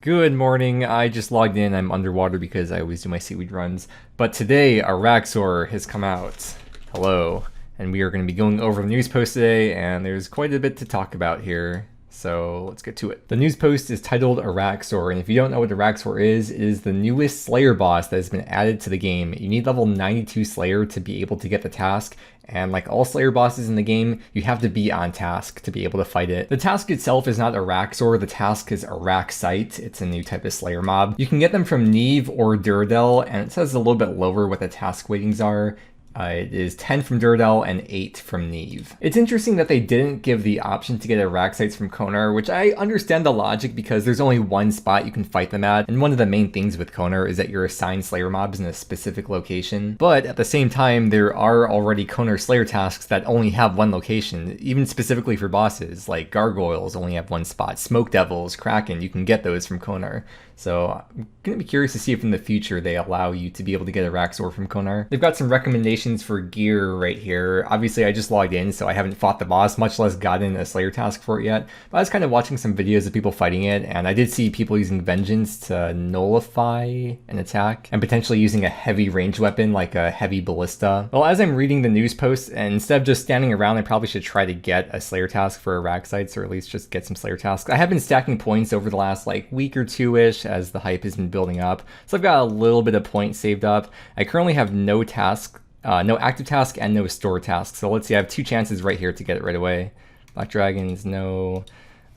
Good morning. I just logged in. I'm underwater because I always do my seaweed runs. But today, Araxxor has come out. Hello. And we are going to be going over the news post today, and there's quite a bit to talk about here. So let's get to it. The news post is titled Araxxor, and if you don't know what Araxxor is, it is the newest Slayer boss that has been added to the game. You need level 92 Slayer to be able to get the task, and like all Slayer bosses in the game, you have to be on task to be able to fight it. The task itself is not Araxxor, the task is Araxytes. It's a new type of Slayer mob. You can get them from Neve or Duradel, and it says a little bit lower what the task weightings are. It is 10 from Duradel and 8 from Neve. It's interesting that they didn't give the option to get Araxytes from Konar, which I understand the logic because there's only one spot you can fight them at, and one of the main things with Konar is that you're assigned Slayer mobs in a specific location. But at the same time, there are already Konar Slayer tasks that only have one location, even specifically for bosses, like Gargoyles only have one spot, Smoke Devils, Kraken, you can get those from Konar. So I'm going to be curious to see if in the future they allow you to be able to get Araxxor from Konar. They've got some recommendations for gear right here. Obviously I just logged in, so I haven't fought the boss, much less gotten a Slayer task for it yet. But I was kind of watching some videos of people fighting it, and I did see people using Vengeance to nullify an attack, and potentially using a heavy range weapon like a heavy ballista. Well, as I'm reading the news post, and instead of just standing around, I probably should try to get a Slayer task for Araxytes, or at least just get some Slayer tasks. I have been stacking points over the last like week or two-ish as the hype has been building up. So I've got a little bit of points saved up. I currently have no task, no active task and no store task. So let's see, I have two chances right here to get it right away. Black Dragons, no.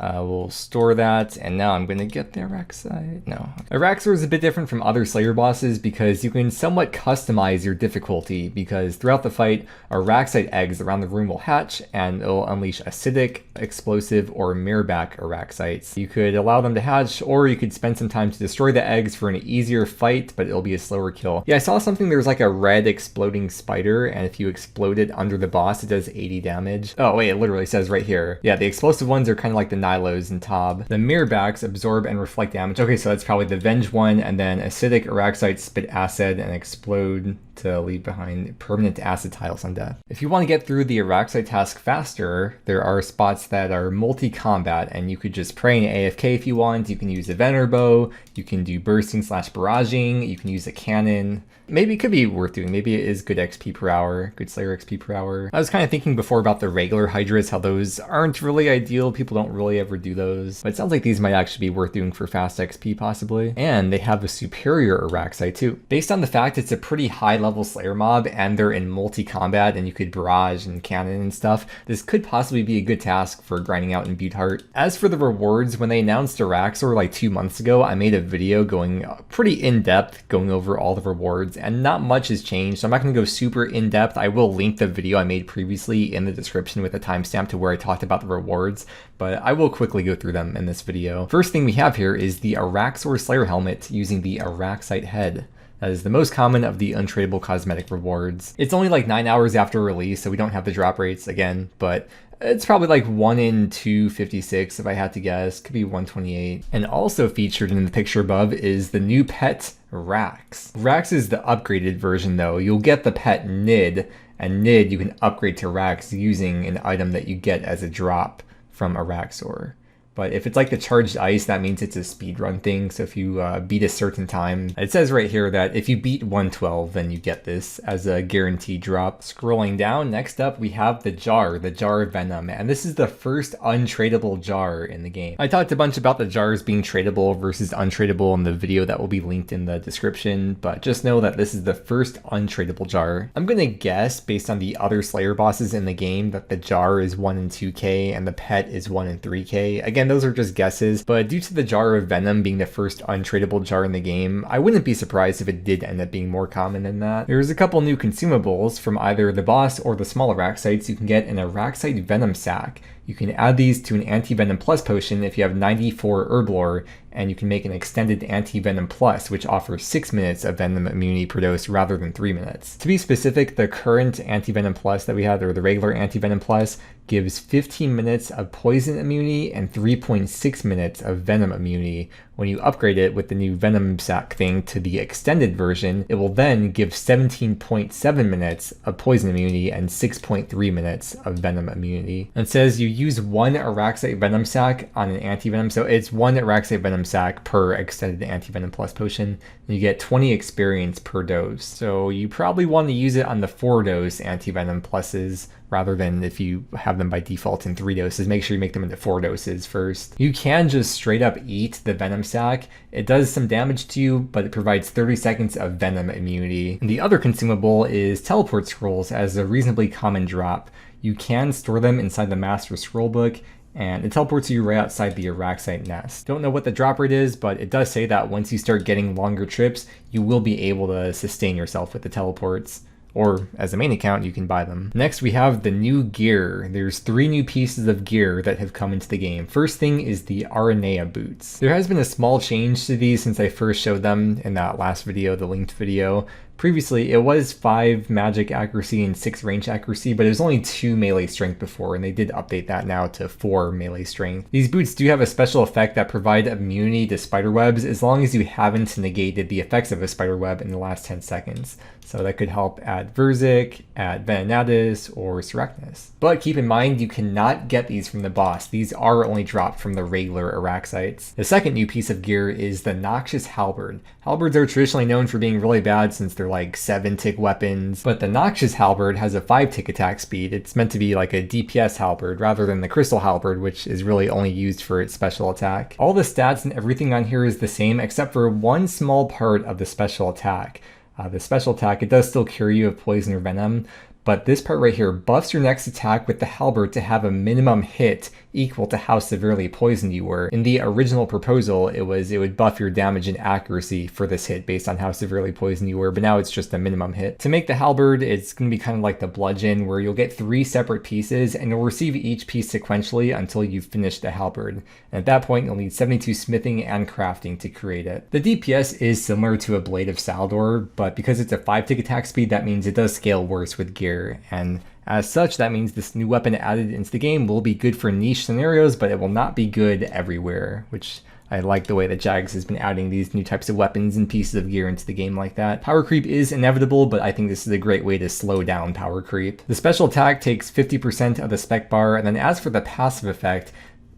We'll store that, and now I'm going to get the Araxyte. No. Araxxor is a bit different from other Slayer bosses because you can somewhat customize your difficulty, because throughout the fight, Araxyte eggs around the room will hatch, and it'll unleash acidic, explosive, or mirrorback Araxytes. You could allow them to hatch, or you could spend some time to destroy the eggs for an easier fight, but it'll be a slower kill. Yeah, I saw something, there was like a red exploding spider, and if you explode it under the boss, it does 80 damage. Oh wait, it literally says right here. Yeah, the explosive ones are kind of like the Nilos and Tob. The mirrorbacks absorb and reflect damage. Okay, so that's probably the Venge one, and then acidic Araxytes spit acid and explode to leave behind permanent acid tiles on death. If you want to get through the Araxyte task faster, there are spots that are multi-combat, and you could just pray and AFK if you want. You can use a Venom bow, you can do bursting / barraging, you can use a cannon. Maybe it could be worth doing. Maybe it is good XP per hour, good Slayer XP per hour. I was kind of thinking before about the regular Hydras, how those aren't really ideal. People don't really ever do those. But it sounds like these might actually be worth doing for fast XP possibly. And they have a superior Araxyte too. Based on the fact it's a pretty high level Slayer mob and they're in multi-combat and you could barrage and cannon and stuff, this could possibly be a good task for grinding out in Butte. As for the rewards, when they announced Araxxor like 2 months ago, I made a video going pretty in-depth, going over all the rewards, and not much has changed, so I'm not going to go super in-depth. I will link the video I made previously in the description with a timestamp to where I talked about the rewards, but I will quickly go through them in this video. First thing we have here is the Araxxor Slayer helmet using the Araxyte head. That is the most common of the untradeable cosmetic rewards. It's only like 9 hours after release, so we don't have the drop rates again, but it's probably like 1 in 256 if I had to guess. Could be 128. And also featured in the picture above is the new pet Rax. Rax is the upgraded version though. You'll get the pet Nid, and Nid you can upgrade to Rax using an item that you get as a drop from Araxxor. But if it's like the charged ice, that means it's a speedrun thing. So if you beat a certain time, it says right here that if you beat 112, then you get this as a guaranteed drop. Scrolling down, next up we have the jar of venom. And this is the first untradeable jar in the game. I talked a bunch about the jars being tradable versus untradeable in the video that will be linked in the description, but just know that this is the first untradeable jar. I'm gonna guess, based on the other Slayer bosses in the game, that the jar is 1 in 2k and the pet is 1 in 3k. Again, those are just guesses, but due to the jar of venom being the first untradeable jar in the game, I wouldn't be surprised if it did end up being more common than that. There's a couple new consumables from either the boss or the small Araxytes. You can get an Araxyte venom sack. You can add these to an anti-venom plus potion if you have 94 herb lore, and you can make an extended anti-venom plus, which offers 6 minutes of venom immunity per dose rather than 3 minutes. To be specific, the current anti-venom plus that we have, or the regular anti-venom plus, gives 15 minutes of poison immunity and 3.6 minutes of venom immunity, When you upgrade it with the new venom sac thing to the extended version, it will then give 17.7 minutes of poison immunity and 6.3 minutes of venom immunity. And it says you use 1 Araxyte venom sac on an anti-venom, so it's 1 Araxyte venom sac per extended anti-venom plus potion. And you get 20 experience per dose. So you probably want to use it on the 4-dose anti-venom pluses rather than if you have them by default in 3 doses. Make sure you make them into 4 doses first. You can just straight up eat the venom sac. It does some damage to you, but it provides 30 seconds of venom immunity. And the other consumable is teleport scrolls as a reasonably common drop. You can store them inside the master scroll book, and it teleports you right outside the Araxyte nest. Don't know what the drop rate is, but it does say that once you start getting longer trips, you will be able to sustain yourself with the teleports. Or as a main account, you can buy them. Next, we have the new gear. There's 3 new pieces of gear that have come into the game. First thing is the Aranea boots. There has been a small change to these since I first showed them in that last video, the linked video. Previously, it was 5 magic accuracy and 6 range accuracy, but it was only 2 melee strength before, and they did update that now to 4 melee strength. These boots do have a special effect that provide immunity to spiderwebs as long as you haven't negated the effects of a spiderweb in the last 10 seconds. So that could help at Verzik, at Venenatis, or Sarachnis. But keep in mind, you cannot get these from the boss. These are only dropped from the regular Araxytes. The second new piece of gear is the Noxious halberd. Halberds are traditionally known for being really bad since they're like 7-tick weapons, but the Noxious halberd has a 5-tick attack speed. It's meant to be like a DPS halberd rather than the crystal halberd, which is really only used for its special attack. All the stats and everything on here is the same except for one small part of the special attack. The special attack, it does still cure you of poison or venom, but this part right here buffs your next attack with the halberd to have a minimum hit equal to how severely poisoned you were. In the original proposal, it would buff your damage and accuracy for this hit based on how severely poisoned you were, but now it's just a minimum hit. To make the halberd, it's going to be kind of like the bludgeon, where you'll get 3 separate pieces and you'll receive each piece sequentially until you've finished the halberd. And at that point, you'll need 72 smithing and crafting to create it. The DPS is similar to a Blade of Saldor, but because it's a 5-tick attack speed, that means it does scale worse with gear, and as such, that means this new weapon added into the game will be good for niche scenarios, but it will not be good everywhere, which I like the way that Jagex has been adding these new types of weapons and pieces of gear into the game like that. Power creep is inevitable, but I think this is a great way to slow down power creep. The special attack takes 50% of the spec bar, and then as for the passive effect,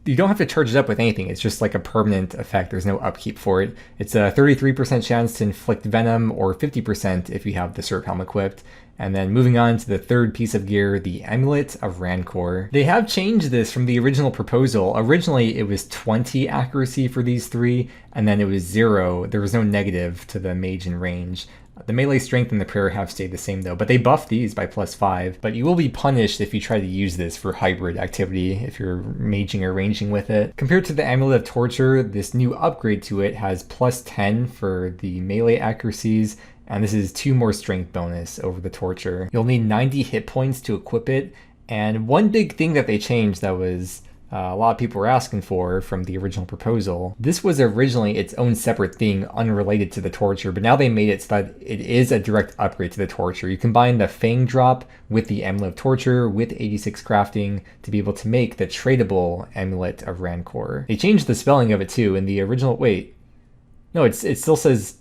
you don't have to charge it up with anything. It's just like a permanent effect. There's no upkeep for it. It's a 33% chance to inflict venom, or 50% if you have the Serp Helm equipped. And then moving on to the third piece of gear, the Amulet of Rancour. They have changed this from the original proposal. Originally, it was 20 accuracy for these 3, and then it was 0. There was no negative to the mage and range. The melee strength and the prayer have stayed the same though, but they buffed these by +5. But you will be punished if you try to use this for hybrid activity, if you're maging or ranging with it. Compared to the Amulet of Torture, this new upgrade to it has +10 for the melee accuracies, and this is 2 more strength bonus over the Torture. You'll need 90 hit points to equip it, and one big thing that they changed that was a lot of people were asking for from the original proposal. This was originally its own separate thing unrelated to the Torture, but now they made it so that it is a direct upgrade to the Torture. You combine the Fang drop with the Amulet of Torture with 86 crafting to be able to make the tradable Amulet of Rancour. They changed the spelling of it too. In the original, it still says,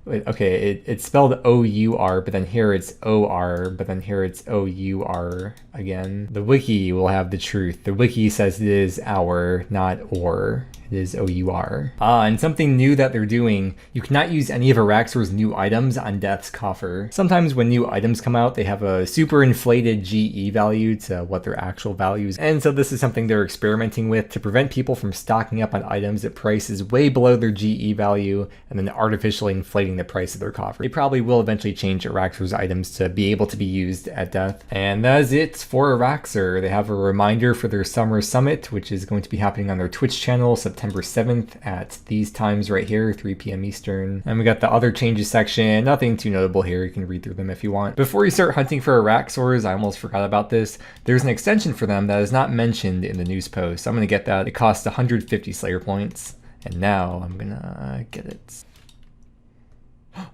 okay, it's spelled O-U-R, but then here it's O-R, but then here it's O-U-R again. The wiki will have the truth. The wiki says it is our, not or. It is O-U-R. And something new that they're doing, you cannot use any of Araxxor's new items on Death's Coffer. Sometimes when new items come out, they have a super inflated GE value to what their actual value is. And so this is something they're experimenting with to prevent people from stocking up on items at prices way below their GE value and then artificially inflating the price of their coffer. They probably will eventually change Araxxor's items to be able to be used at death. And that is it for Araxxor. They have a reminder for their Summer Summit, which is going to be happening on their Twitch channel September 7th at these times right here, 3 p.m. Eastern. And we got the other changes section. Nothing too notable here. You can read through them if you want. Before you start hunting for Araxxors, I almost forgot about this. There's an extension for them that is not mentioned in the news post. I'm going to get that. It costs 150 Slayer points. And now I'm going to get it.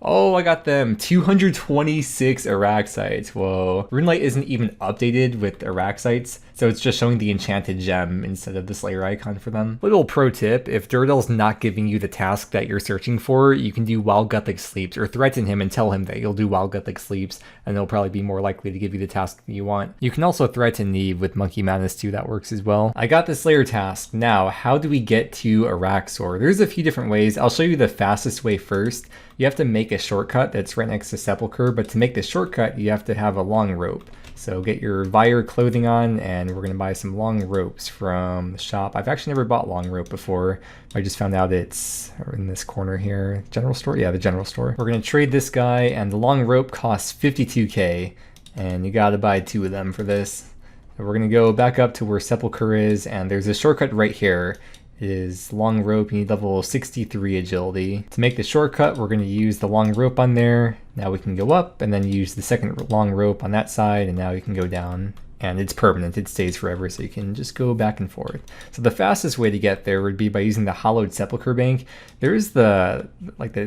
Oh, I got them. 226 Araxytes. Whoa. Runelight isn't even updated with Araxytes, so it's just showing the enchanted gem instead of the Slayer icon for them. Little pro tip, if Durdle's not giving you the task that you're searching for, you can do Wild Gothic Sleeps, or threaten him and tell him that you'll do Wild Gothic Sleeps, and they'll probably be more likely to give you the task that you want. You can also threaten Neve with Monkey Madness too, that works as well. I got the Slayer task. Now, how do we get to Araxxor? There's a few different ways. I'll show you the fastest way first. You have to make a shortcut that's right next to Sepulchre, but to make the shortcut, you have to have a long rope. So get your Vire clothing on, and we're going to buy some long ropes from the shop. I've actually never bought long rope before. I just found out it's in this corner here. General store? Yeah, the general store. We're going to trade this guy, and the long rope costs 52k, and you got to buy 2 of them for this. So we're going to go back up to where Sepulchre is, and there's a shortcut right here. It is long rope. You need level 63 agility. To make the shortcut, we're going to use the long rope on there. Now we can go up and then use the second long rope on that side, and now you can go down. And it's permanent, it stays forever, so you can just go back and forth. So the fastest way to get there would be by using the hollowed Sepulchre bank. There is the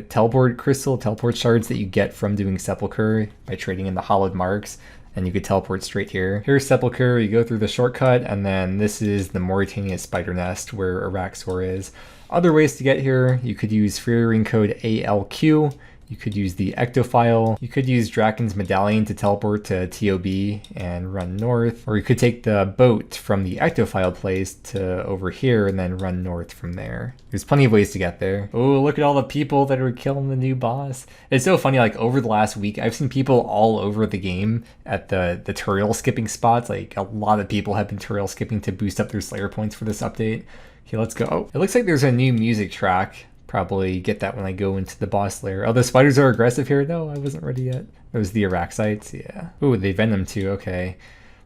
teleport crystal, teleport shards that you get from doing Sepulchre by trading in the hollowed marks, and you could teleport straight here. Here's Sepulchre, you go through the shortcut, and then this is the Mauritania spider nest where Araxxor is. Other ways to get here, you could use Freering code ALQ, you could use the Ectophile, you could use Draken's Medallion to teleport to TOB and run north, or you could take the boat from the Ectophile place to over here and then run north from there. There's plenty of ways to get there. Oh, look at all the people that are killing the new boss. It's so funny, like over the last week, I've seen people all over the game at the tutorial skipping spots. Like a lot of people have been tutorial skipping to boost up their Slayer points for this update. Okay, let's go. Oh, it looks like there's a new music track. Probably get that when I go into the boss lair. Oh, the spiders are aggressive here? No, I wasn't ready yet. It was the Araxytes, yeah. Ooh, they venom too, okay.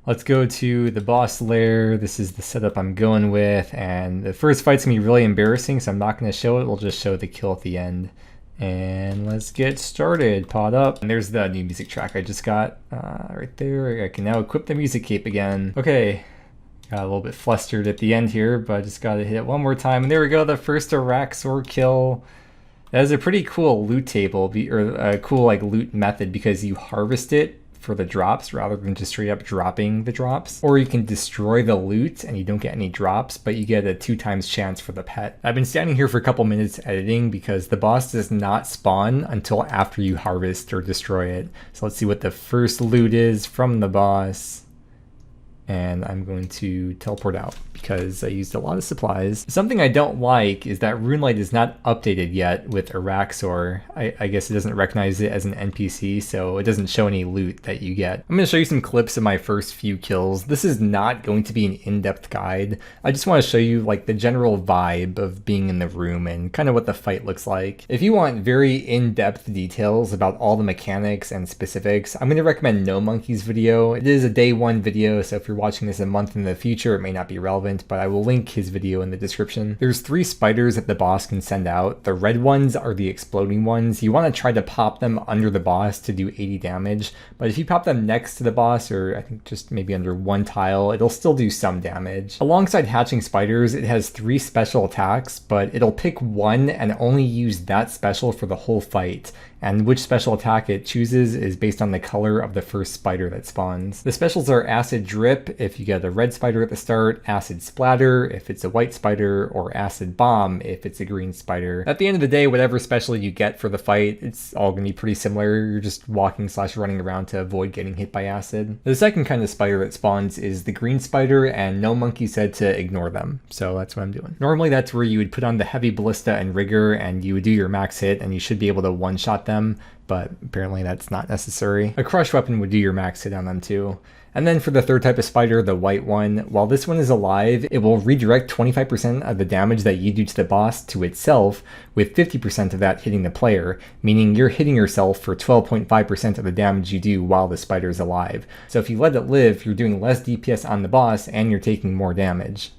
Let's go to the boss lair. This is the setup I'm going with, and the first fight's gonna be really embarrassing, so I'm not gonna show it. We'll just show the kill at the end. And let's get started. Pod up. And there's the new music track I just got right there. I can now equip the music cape again. Okay. Got a little bit flustered at the end here, but I just gotta hit it one more time. And there we go, the first Araxxor kill. That is a pretty cool loot table, or a cool like loot method, because you harvest it for the drops rather than just straight up dropping the drops. Or you can destroy the loot and you don't get any drops, but you get a 2x chance for the pet. I've been standing here for a couple minutes editing because the boss does not spawn until after you harvest or destroy it. So let's see what the first loot is from the boss. And I'm going to teleport out because I used a lot of supplies. Something I don't like is that Runelight is not updated yet with Araxxor. I guess it doesn't recognize it as an NPC, so it doesn't show any loot that you get. I'm going to show you some clips of my first few kills. This is not going to be an in-depth guide. I just want to show you like the general vibe of being in the room and kind of what the fight looks like. If you want very in-depth details about all the mechanics and specifics, I'm going to recommend No Monkey's video. It is a day 1 video, so if you're watching this a month in the future, it may not be relevant, but I will link his video in the description. There's 3 spiders that the boss can send out. The red ones are the exploding ones. You want to try to pop them under the boss to do 80 damage, but if you pop them next to the boss, or I think just maybe under one tile, it'll still do some damage. Alongside hatching spiders, it has 3 special attacks, but it'll pick one and only use that special for the whole fight. And which special attack it chooses is based on the color of the first spider that spawns. The specials are Acid Drip if you get a red spider at the start, Acid Splatter if it's a white spider, or Acid Bomb if it's a green spider. At the end of the day, whatever special you get for the fight, it's all going to be pretty similar. You're just walking/running around to avoid getting hit by acid. The second kind of spider that spawns is the green spider, and No Monkey said to ignore them, so that's what I'm doing. Normally that's where you would put on the heavy ballista and rigor, and you would do your max hit, and you should be able to one-shot them, but apparently that's not necessary. A crush weapon would do your max hit on them too. And then for the third type of spider, the white one, while this one is alive, it will redirect 25% of the damage that you do to the boss to itself, with 50% of that hitting the player, meaning you're hitting yourself for 12.5% of the damage you do while the spider is alive. So if you let it live, you're doing less DPS on the boss and you're taking more damage.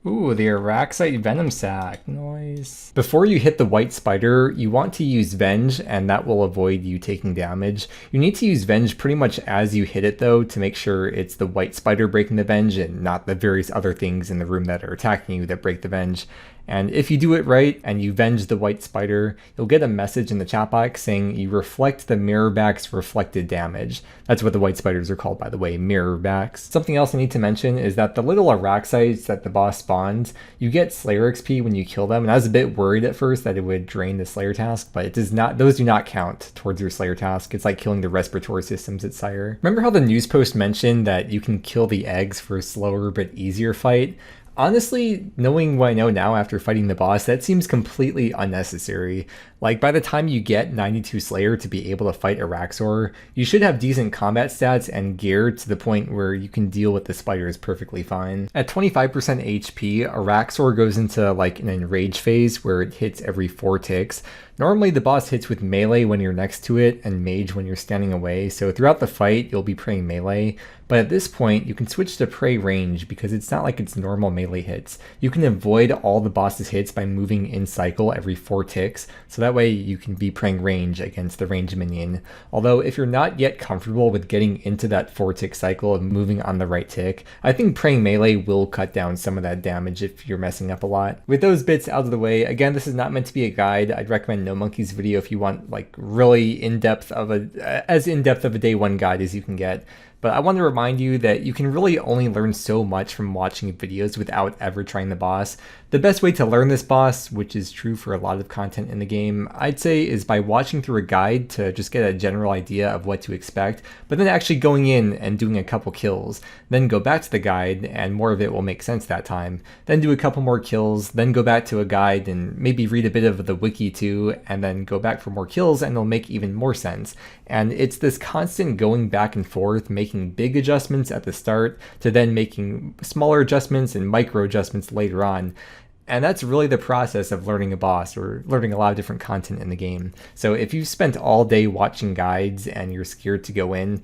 Ooh, the Araxyte Venom Sac, nice. Before you hit the white spider, you want to use Venge, and that will avoid you taking damage. You need to use Venge pretty much as you hit it though, to make sure it's the white spider breaking the Venge and not the various other things in the room that are attacking you that break the Venge. And if you do it right and you venge the white spider, you'll get a message in the chat box saying you reflect the mirrorback's reflected damage. That's what the white spiders are called, by the way, mirrorbacks. Something else I need to mention is that the little Araxytes that the boss spawns, you get Slayer XP when you kill them, and I was a bit worried at first that it would drain the Slayer task, but it does not. Those do not count towards your Slayer task. It's like killing the respiratory systems at Sire. Remember how the news post mentioned that you can kill the eggs for a slower but easier fight? Honestly, knowing what I know now after fighting the boss, that seems completely unnecessary. Like, by the time you get 92 Slayer to be able to fight Araxxor, you should have decent combat stats and gear to the point where you can deal with the spiders perfectly fine. At 25% HP, Araxxor goes into like an enrage phase where it hits every 4 ticks. Normally the boss hits with melee when you're next to it and mage when you're standing away, so throughout the fight you'll be praying melee, but at this point you can switch to pray range because it's not like it's normal melee hits. You can avoid all the boss's hits by moving in cycle every 4 ticks, so that way you can be praying range against the range minion. Although if you're not yet comfortable with getting into that 4 tick cycle of moving on the right tick, I think praying melee will cut down some of that damage if you're messing up a lot. With those bits out of the way, again, this is not meant to be a guide. I'd recommend No Monkey's video if you want like really in-depth of a day one guide as you can get. But I want to remind you that you can really only learn so much from watching videos without ever trying the boss. The best way to learn this boss, which is true for a lot of content in the game, I'd say is by watching through a guide to just get a general idea of what to expect, but then actually going in and doing a couple kills, then go back to the guide and more of it will make sense that time, then do a couple more kills, then go back to a guide and maybe read a bit of the wiki too, and then go back for more kills and it'll make even more sense. And it's this constant going back and forth, making big adjustments at the start to then making smaller adjustments and micro adjustments later on. And that's really the process of learning a boss or learning a lot of different content in the game. So if you've spent all day watching guides and you're scared to go in,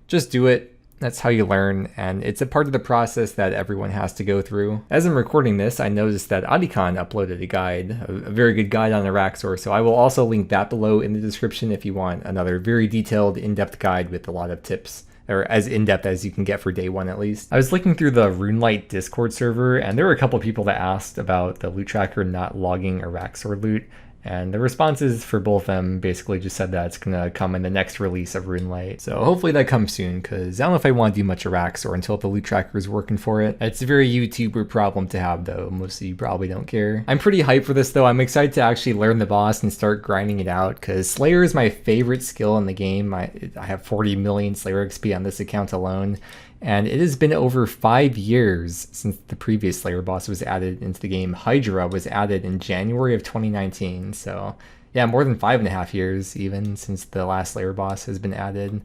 just do it. That's how you learn, and it's a part of the process that everyone has to go through. As I'm recording this, I noticed that Adicon uploaded a guide, a very good guide on Araxxor, so I will also link that below in the description if you want another very detailed, in-depth guide with a lot of tips. Or as in-depth as you can get for day one at least. I was looking through the RuneLite Discord server, and there were a couple people that asked about the loot tracker not logging Araxxor loot, and the responses for both of them basically just said that it's gonna come in the next release of RuneLite. So hopefully that comes soon, because I don't know if I want to do much Araxxor until the loot tracker is working for it. It's a very YouTuber problem to have though, most of you probably don't care. I'm pretty hyped for this though. I'm excited to actually learn the boss and start grinding it out, because Slayer is my favorite skill in the game. I have 40 million Slayer XP on this account alone. And it has been over 5 years since the previous Slayer boss was added into the game. Hydra was added in January of 2019, so yeah, more than 5.5 years even since the last Slayer boss has been added.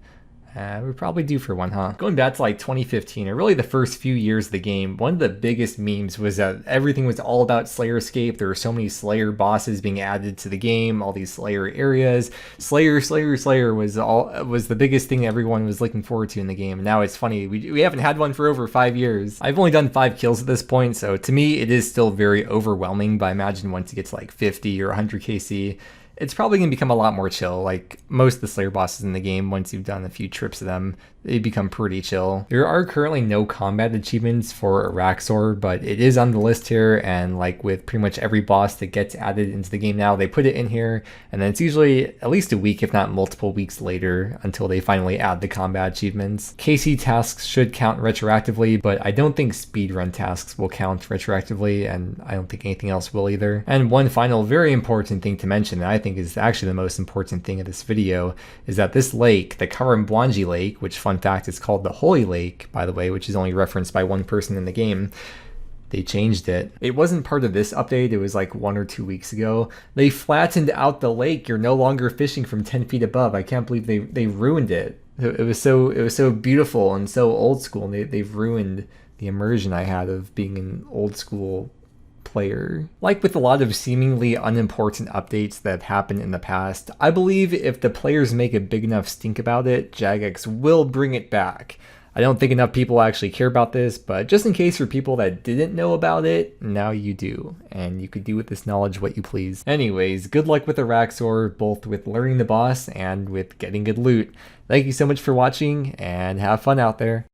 We're probably due for one, huh? Going back to like 2015, or really the first few years of the game, one of the biggest memes was that everything was all about Slayer Escape. There were so many Slayer bosses being added to the game, all these Slayer areas. Slayer was the biggest thing everyone was looking forward to in the game. And now it's funny, we haven't had one for over 5 years. I've only done 5 kills at this point, so to me it is still very overwhelming, but I imagine once it gets to like 50 or 100 KC, it's probably going to become a lot more chill. Like most of the Slayer bosses in the game, once you've done a few trips of them, they become pretty chill. There are currently no combat achievements for Araxxor, but it is on the list here, and like with pretty much every boss that gets added into the game now, they put it in here, and then it's usually at least a week, if not multiple weeks later, until they finally add the combat achievements. KC tasks should count retroactively, but I don't think speedrun tasks will count retroactively, and I don't think anything else will either. And one final very important thing to mention, that I think is actually the most important thing of this video, is that this lake, the Karambwanji Lake, which fun fact is called the Holy Lake, by the way, which is only referenced by one person in the game, they changed it. It wasn't part of this update, it was like 1 or 2 weeks ago. They flattened out the lake. You're no longer fishing from 10 feet above. I can't believe they ruined it. It was so beautiful and so old school, and they've ruined the immersion I had of being an old school player. Like with a lot of seemingly unimportant updates that have happened in the past, I believe if the players make a big enough stink about it, Jagex will bring it back. I don't think enough people actually care about this, but just in case for people that didn't know about it, now you do, and you could do with this knowledge what you please. Anyways, good luck with Araxxor, both with learning the boss and with getting good loot. Thank you so much for watching, and have fun out there.